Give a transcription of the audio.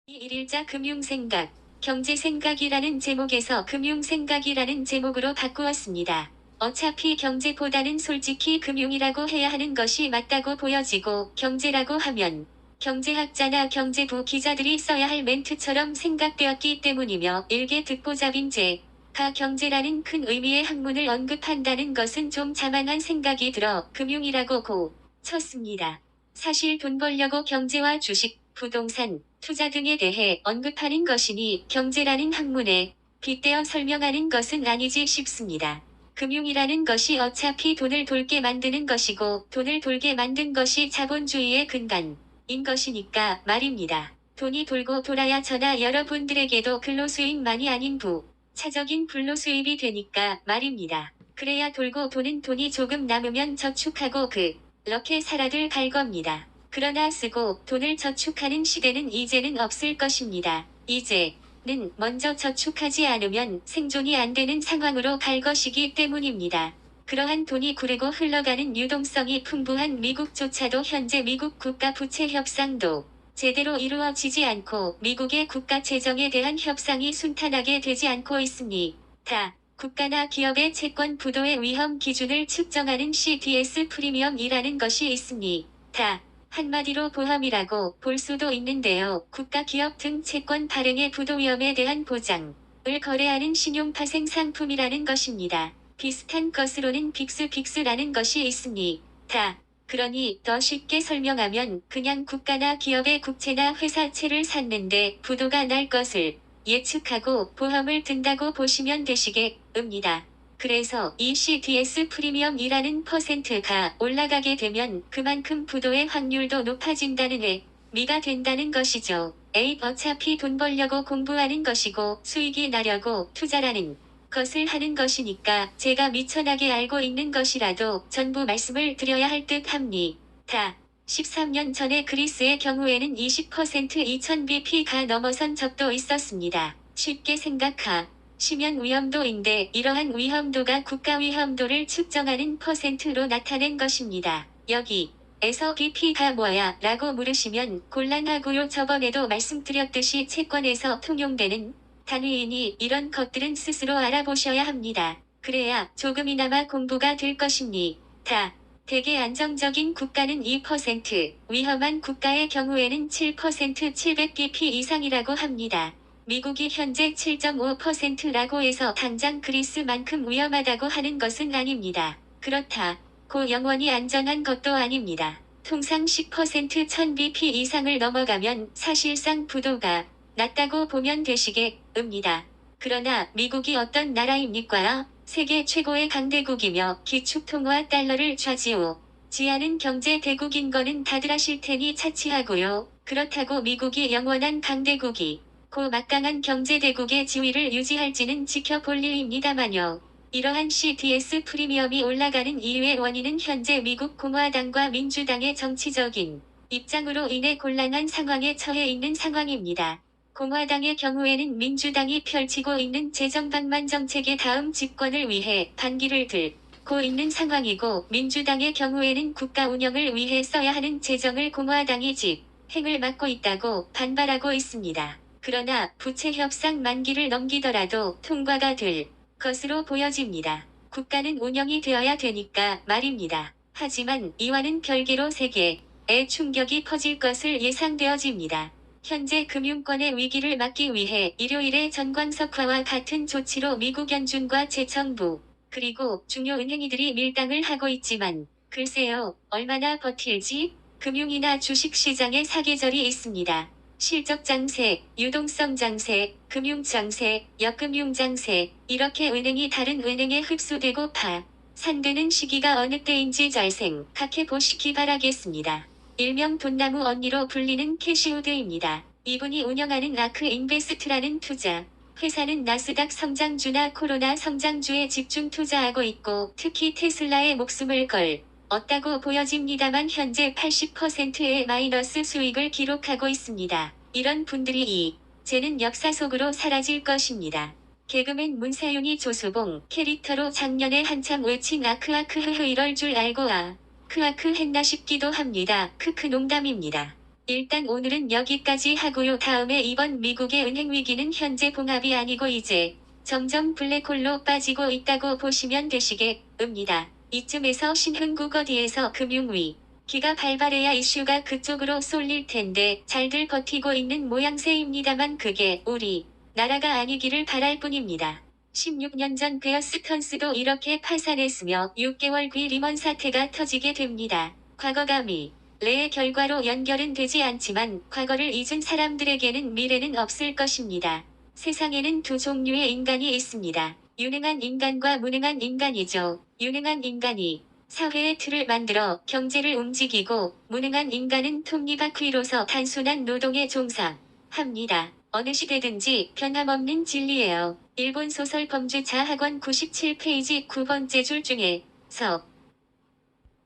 일일자 금융생각, 경제생각이라는 제목에서 금융생각이라는 제목으로 바꾸었습니다. 어차피 경제보다는 솔직히 금융이라고 해야 하는 것이 맞다고 보여지고 경제라고 하면 경제학자나 경제부 기자들이 써야 할 멘트처럼 생각되었기 때문이며 일개 듣보잡인 제가 경제라는 큰 의미의 학문을 언급한다는 것은 좀 자만한 생각이 들어 금융이라고 고 쳤습니다. 사실 돈 벌려고 경제와 주식, 부동산, 투자 등에 대해 언급하는 것이니 경제라는 학문에 빗대어 설명하는 것은 아니지 싶습니다. 금융이라는 것이 어차피 돈을 돌게 만드는 것이고 돈을 돌게 만든 것이 자본주의의 근간인 것이니까 말입니다. 돈이 돌고 돌아야 저나 여러분들에게도 근로수익만이 아닌 부차적인 불로수입이 되니까 말입니다. 그래야 돌고 도는 돈이 조금 남으면 저축하고 그렇게 살아들 갈 겁니다. 그러나 쓰고 돈을 저축하는 시대는 이제는 없을 것입니다. 이제는 먼저 저축하지 않으면 생존이 안 되는 상황으로 갈 것이기 때문입니다. 그러한 돈이 구르고 흘러가는 유동성이 풍부한 미국조차도 현재 미국 국가 부채 협상도 제대로 이루어지지 않고 미국의 국가 재정에 대한 협상이 순탄하게 되지 않고 있습니다. 국가나 기업의 채권 부도의 위험 기준을 측정하는 CDS 프리미엄이라는 것이 있습니다. 한마디로 보험이라고 볼 수도 있는데요. 국가 기업 등 채권 발행의 부도 위험에 대한 보장을 거래하는 신용파생 상품이라는 것입니다. 비슷한 것으로는 빅스라는 것이 있습니다. 그러니 더 쉽게 설명하면 그냥 국가나 기업의 국채나 회사채를 샀는데 부도가 날 것을 예측하고 보험을 든다고 보시면 되시겠습니다. 그래서 이 CDS 프리미엄이라는 퍼센트가 올라가게 되면 그만큼 부도의 확률도 높아진다는 의미가 된다는 것이죠. 어차피 돈 벌려고 공부하는 것이고 수익이 나려고 투자라는 것을 하는 것이니까 제가 미천하게 알고 있는 것이라도 전부 말씀을 드려야 할 듯 합니다. 13년 전에 그리스의 경우에는 20% 2000bp가 넘어선 적도 있었습니다. 쉽게 생각하시면 위험도인데 이러한 위험도가 국가 위험도를 측정하는 퍼센트로 나타낸 것입니다. 여기에서 bp가 뭐야? 라고 물으시면 곤란하고요. 저번에도 말씀드렸듯이 채권에서 통용되는 단위이니 이런 것들은 스스로 알아보셔야 합니다. 그래야 조금이나마 공부가 될 것입니다. 대개 안정적인 국가는 2%, 위험한 국가의 경우에는 7% 700bp 이상이라고 합니다. 미국이 현재 7.5%라고 해서 당장 그리스만큼 위험하다고 하는 것은 아닙니다. 그렇다고 영원히 안전한 것도 아닙니다. 통상 10% 1000bp 이상을 넘어가면 사실상 부도가 낮다고 보면 되시겠습니다. 그러나 미국이 어떤 나라입니까? 세계 최고의 강대국이며 기축통화 달러를 좌지우지하는 경제 대국인 거는 다들 아실 테니 차치하고요. 그렇다고 미국이 영원한 강대국이고 막강한 경제 대국의 지위를 유지할지는 지켜볼 일입니다만요. 이러한 CDS 프리미엄이 올라가는 이유의 원인은 현재 미국 공화당과 민주당의 정치적인 입장으로 인해 곤란한 상황에 처해 있는 상황입니다. 공화당의 경우에는 민주당이 펼치고 있는 재정방만 정책의 다음 집권을 위해 반기를 들고 있는 상황이고 민주당의 경우에는 국가 운영을 위해 써야 하는 재정을 공화당이 집행을 맡고 있다고 반발하고 있습니다. 그러나 부채 협상 만기를 넘기더라도 통과가 될 것으로 보여집니다. 국가는 운영이 되어야 되니까 말입니다. 하지만 이와는 별개로 세계에 충격이 커질 것을 예상되어집니다. 현재 금융권의 위기를 막기 위해 일요일에 전광석화와 같은 조치로 미국 연준과 재정부 그리고 중요 은행이들이 밀당을 하고 있지만 글쎄요, 얼마나 버틸지? 금융이나 주식시장에 사계절이 있습니다. 실적 장세, 유동성 장세, 금융 장세, 역금융 장세, 이렇게 은행이 다른 은행에 흡수되고 산되는 시기가 어느 때인지 잘 생각해 보시기 바라겠습니다. 일명 돈나무 언니로 불리는 캐시우드입니다. 이분이 운영하는 아크 인베스트라는 투자 회사는 나스닥 성장주나 코로나 성장주에 집중 투자하고 있고 특히 테슬라의 목숨을 걸었다고 보여집니다만 현재 80%의 마이너스 수익을 기록하고 있습니다. 이런 분들이 이제는 역사 속으로 사라질 것입니다. 개그맨 문세윤이 조수봉 캐릭터로 작년에 한참 외친 아크아크흐흐 이럴 줄 알고 크아크 했나 싶기도 합니다. 크크 농담입니다. 일단 오늘은 여기까지 하고요. 다음에 이번 미국의 은행 위기는 현재 봉합이 아니고 이제 점점 블랙홀로 빠지고 있다고 보시면 되시겠습니다. 이쯤에서 신흥국 어디에서 금융위 기가 발발해야 이슈가 그쪽으로 쏠릴 텐데 잘들 버티고 있는 모양새입니다만 그게 우리 나라가 아니기를 바랄 뿐입니다. 16년 전 베어 스턴스도 이렇게 파산했으며 6개월 뒤 리먼 사태가 터지게 됩니다. 과거가 미래의 결과로 연결은 되지 않지만 과거를 잊은 사람들에게는 미래는 없을 것입니다. 세상에는 두 종류의 인간이 있습니다. 유능한 인간과 무능한 인간이죠. 유능한 인간이 사회의 틀을 만들어 경제를 움직이고 무능한 인간은 톱니바퀴로서 단순한 노동에 종사합니다. 어느 시대든지 변함없는 진리예요. 일본 소설 범주자 학원 97페이지 9번째 줄 중에서